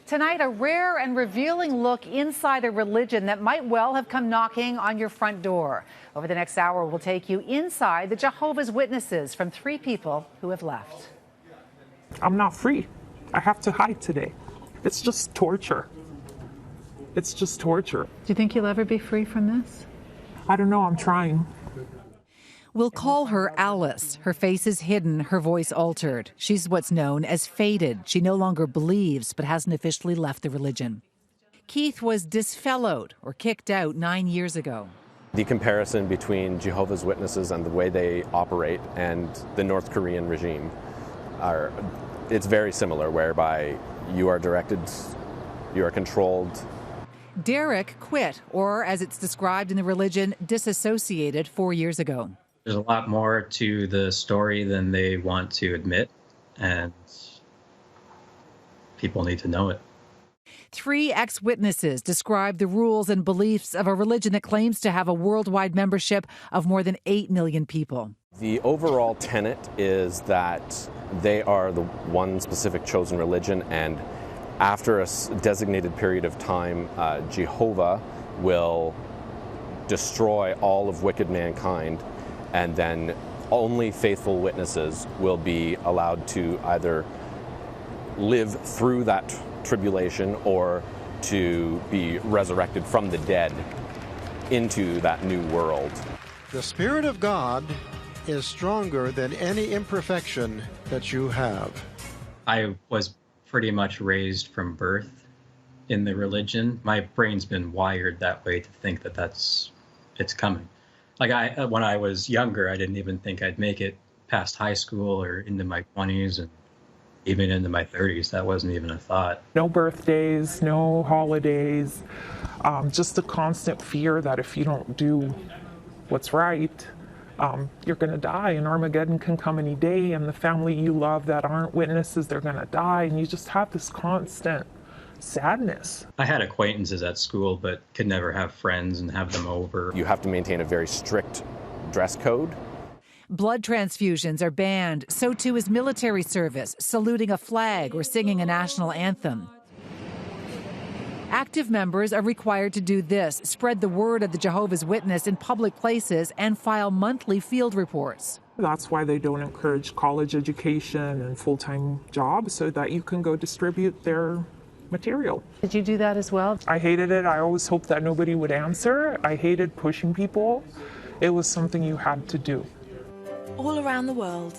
Tonight, a rare and revealing look inside a religion that might well have come knocking on your front door. Over the next hour, we'll take you inside the Jehovah's Witnesses from 3 people who have left. I'm not free. I have to hide today. It's just torture. It's just torture. Do you think you'll ever be free from this? I don't know. I'm trying. We'll call her Alice. Her face is hidden, her voice altered. She's what's known as faded. She no longer believes, but hasn't officially left the religion. Keith was disfellowed, or kicked out, 9 years ago. The comparison between Jehovah's Witnesses and the way they operate and the North Korean regime it's very similar, whereby you are directed, you are controlled. Derek quit, or as it's described in the religion, disassociated 4 years ago. There's a lot more to the story than they want to admit, and people need to know it. 3 ex-witnesses describe the rules and beliefs of a religion that claims to have a worldwide membership of more than 8 million people. The overall tenet is that they are the one specific chosen religion, and after a designated period of time, Jehovah will destroy all of wicked mankind, and then only faithful witnesses will be allowed to either live through that tribulation or to be resurrected from the dead into that new world. The Spirit of God is stronger than any imperfection that you have. I was pretty much raised from birth in the religion. My brain's been wired that way to think that it's coming. Like when I was younger, I didn't even think I'd make it past high school or into my 20s, and even into my 30s. That wasn't even a thought. No birthdays, no holidays, just the constant fear that if you don't do what's right, you're going to die, and Armageddon can come any day, and the family you love that aren't witnesses, they're going to die, and you just have this constant sadness. I had acquaintances at school, but could never have friends and have them over. You have to maintain a very strict dress code. Blood transfusions are banned. So too is military service, saluting a flag or singing a national anthem. Active members are required to do this: spread the word of the Jehovah's Witness in public places and file monthly field reports. That's why they don't encourage college education and full-time jobs, so that you can go distribute their material. Did you do that as well? I hated it. I always hoped that nobody would answer. I hated pushing people. It was something you had to do. All around the world,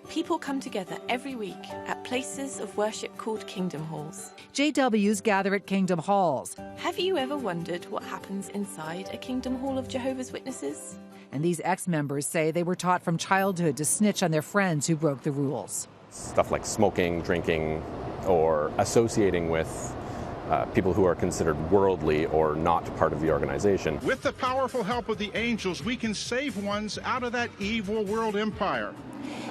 people come together every week at places of worship called Kingdom Halls. JWs gather at Kingdom Halls. Have you ever wondered what happens inside a Kingdom Hall of Jehovah's Witnesses? And these ex-members say they were taught from childhood to snitch on their friends who broke the rules. Stuff like smoking, drinking, or associating with people who are considered worldly or not part of the organization. With the powerful help of the angels, we can save ones out of that evil world empire.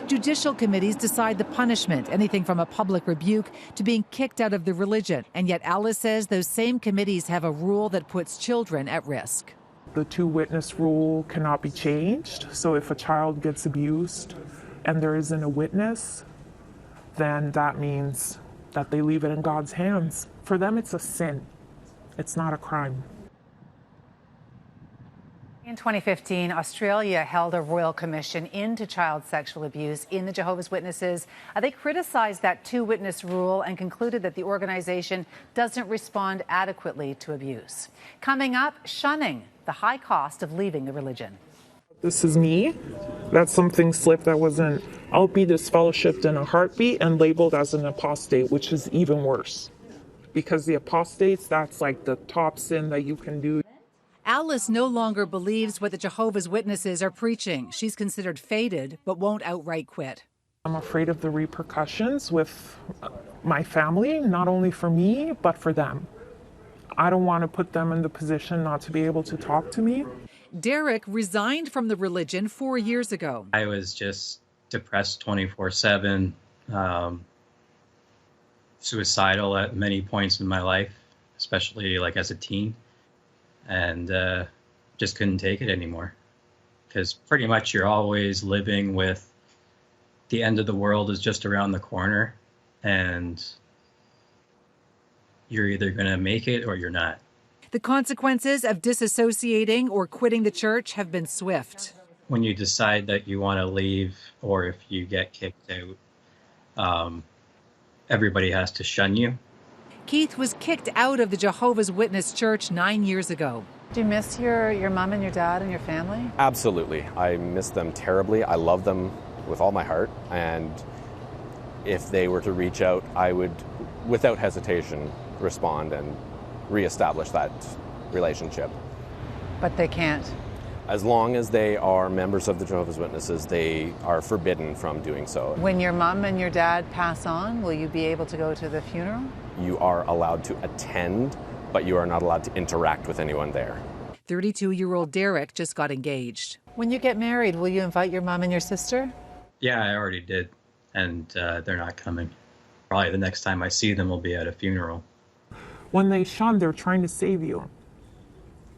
Judicial committees decide the punishment, anything from a public rebuke to being kicked out of the religion. And yet Alice says those same committees have a rule that puts children at risk. The 2-witness rule cannot be changed. So if a child gets abused and there isn't a witness, then that means that they leave it in God's hands. For them, it's a sin. It's not a crime. In 2015, Australia held a royal commission into child sexual abuse in the Jehovah's Witnesses. They criticized that 2-witness rule and concluded that the organization doesn't respond adequately to abuse. Coming up, shunning the high cost of leaving the religion. This is me. That's something slipped that wasn't. I'll be disfellowshipped in a heartbeat and labeled as an apostate, which is even worse. Because the apostates, that's like the top sin that you can do. Alice no longer believes what the Jehovah's Witnesses are preaching. She's considered faded, but won't outright quit. I'm afraid of the repercussions with my family, not only for me, but for them. I don't want to put them in the position not to be able to talk to me. Derek resigned from the religion 4 years ago. I was just depressed 24/7, suicidal at many points in my life, especially like as a teen, and just couldn't take it anymore. Because pretty much you're always living with the end of the world is just around the corner, and you're either going to make it or you're not. The consequences of disassociating or quitting the church have been swift. When you decide that you want to leave, or if you get kicked out, everybody has to shun you. Keith was kicked out of the Jehovah's Witness church 9 years ago. Do you miss your mom and your dad and your family? Absolutely. I miss them terribly. I love them with all my heart. And if they were to reach out, I would, without hesitation, respond and reestablish that relationship. But they can't. As long as they are members of the Jehovah's Witnesses, they are forbidden from doing so. When your mom and your dad pass on, will you be able to go to the funeral? You are allowed to attend, but you are not allowed to interact with anyone there. 32-year-old Derek just got engaged. When you get married, will you invite your mom and your sister? Yeah, I already did, and they're not coming. Probably the next time I see them will be at a funeral. When they shun, they're trying to save you.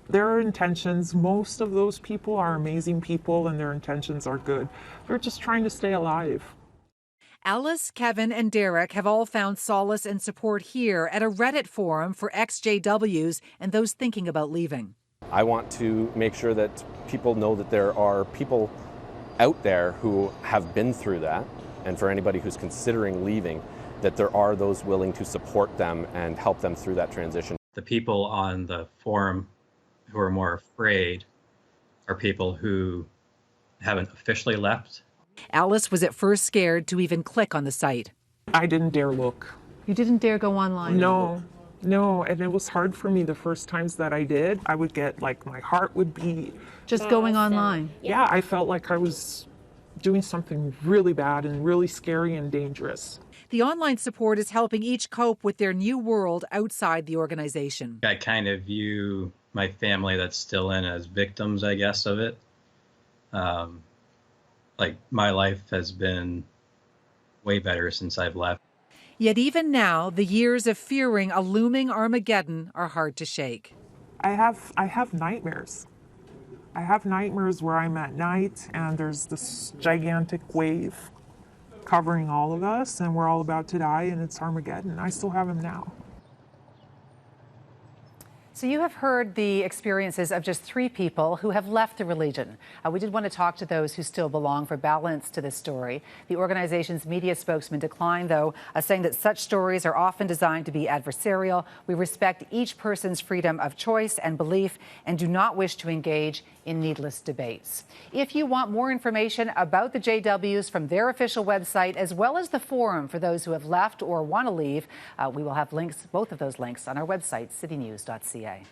Their intentions, most of those people are amazing people and their intentions are good. They're just trying to stay alive. Alice, Kevin, and Derek have all found solace and support here at a Reddit forum for ex-JWs and those thinking about leaving. I want to make sure that people know that there are people out there who have been through that, and for anybody who's considering leaving, that there are those willing to support them and help them through that transition. The people on the forum who are more afraid are people who haven't officially left. Alice was at first scared to even click on the site. I didn't dare look. You didn't dare go online? No, and it was hard for me the first times that I did. I would get, like, my heart would beat. Just going online? Yeah, I felt like I was doing something really bad and really scary and dangerous. The online support is helping each cope with their new world outside the organization. I kind of view my family that's still in as victims, I guess, of it. Like, my life has been way better since I've left. Yet even now, the years of fearing a looming Armageddon are hard to shake. I have nightmares. I have nightmares where I'm at night and there's this gigantic wave covering all of us and we're all about to die and it's Armageddon. I still have them now. So you have heard the experiences of just 3 people who have left the religion. We did want to talk to those who still belong for balance to this story. The organization's media spokesman declined, though, saying that such stories are often designed to be adversarial. We respect each person's freedom of choice and belief and do not wish to engage in needless debates. If you want more information about the JWs from their official website, as well as the forum for those who have left or want to leave, we will have links, both of those links, on our website, citynews.ca.